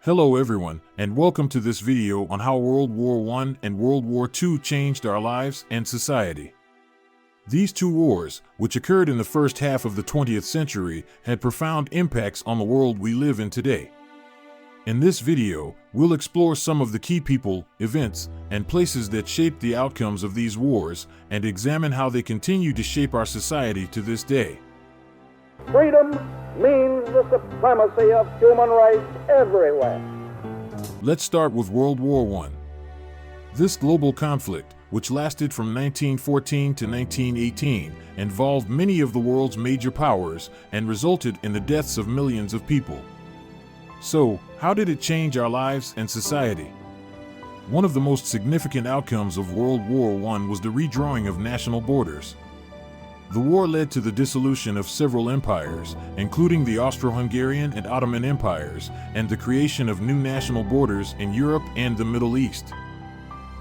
Hello everyone, and welcome to this video on how World War I and World War II changed our lives and society. These two wars, which occurred in the first half of the 20th century, had profound impacts on the world we live in today. In this video, we'll explore some of the key people, events, and places that shaped the outcomes of these wars, and examine how they continue to shape our society to this day. Freedom means the supremacy of human rights everywhere. Let's start with World War I. This global conflict, which lasted from 1914 to 1918, involved many of the world's major powers and resulted in the deaths of millions of people. So, how did it change our lives and society? One of the most significant outcomes of World War I was the redrawing of national borders. The war led to the dissolution of several empires, including the Austro-Hungarian and Ottoman empires, and the creation of new national borders in Europe and the Middle East.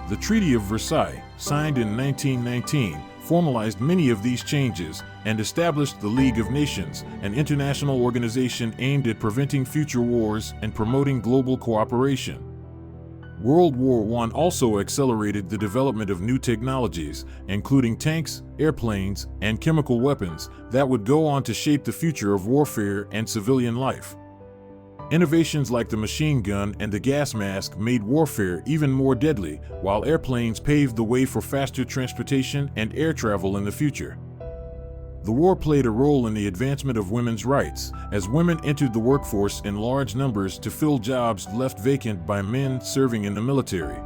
The Treaty of Versailles, signed in 1919, formalized many of these changes and established the League of Nations, an international organization aimed at preventing future wars and promoting global cooperation. World War I also accelerated the development of new technologies, including tanks, airplanes, and chemical weapons, that would go on to shape the future of warfare and civilian life. Innovations like the machine gun and the gas mask made warfare even more deadly, while airplanes paved the way for faster transportation and air travel in the future. The war played a role in the advancement of women's rights, as women entered the workforce in large numbers to fill jobs left vacant by men serving in the military.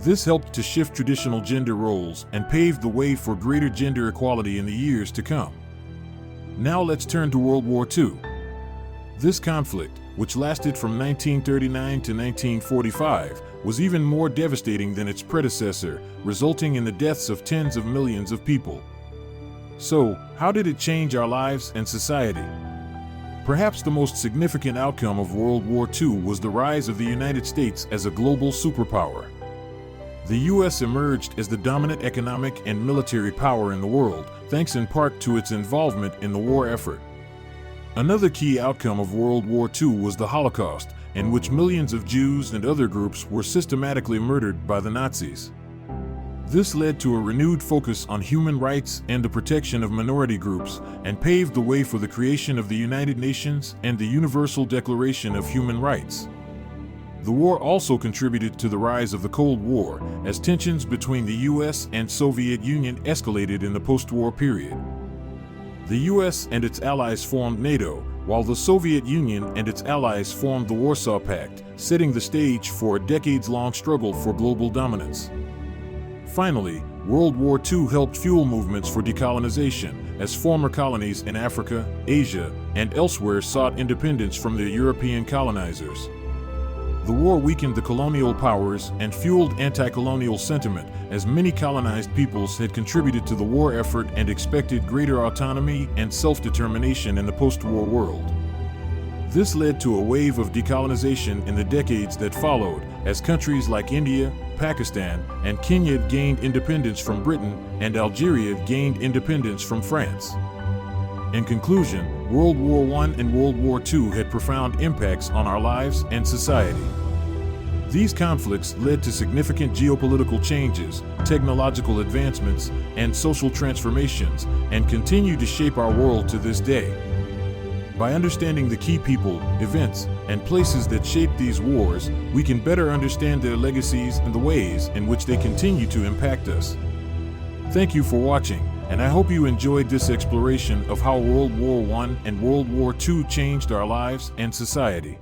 This helped to shift traditional gender roles and paved the way for greater gender equality in the years to come. Now let's turn to World War II. This conflict, which lasted from 1939 to 1945, was even more devastating than its predecessor, resulting in the deaths of tens of millions of people. So, how did it change our lives and society? Perhaps the most significant outcome of World War II was the rise of the United States as a global superpower. The U.S. emerged as the dominant economic and military power in the world, thanks in part to its involvement in the war effort. Another key outcome of World War II was the Holocaust, in which millions of Jews and other groups were systematically murdered by the Nazis. This led to a renewed focus on human rights and the protection of minority groups, and paved the way for the creation of the United Nations and the Universal Declaration of Human Rights. The war also contributed to the rise of the Cold War, as tensions between the U.S. and Soviet Union escalated in the post-war period. The U.S. and its allies formed NATO, while the Soviet Union and its allies formed the Warsaw Pact, setting the stage for a decades-long struggle for global dominance. Finally, World War II helped fuel movements for decolonization, as former colonies in Africa, Asia, and elsewhere sought independence from their European colonizers. The war weakened the colonial powers and fueled anti-colonial sentiment, as many colonized peoples had contributed to the war effort and expected greater autonomy and self-determination in the post-war world. This led to a wave of decolonization in the decades that followed, as countries like India, Pakistan, and Kenya gained independence from Britain, and Algeria gained independence from France. In conclusion, World War I and World War II had profound impacts on our lives and society. These conflicts led to significant geopolitical changes, technological advancements, and social transformations, and continue to shape our world to this day. By understanding the key people, events, and places that shaped these wars, we can better understand their legacies and the ways in which they continue to impact us. Thank you for watching, and I hope you enjoyed this exploration of how World War I and World War II changed our lives and society.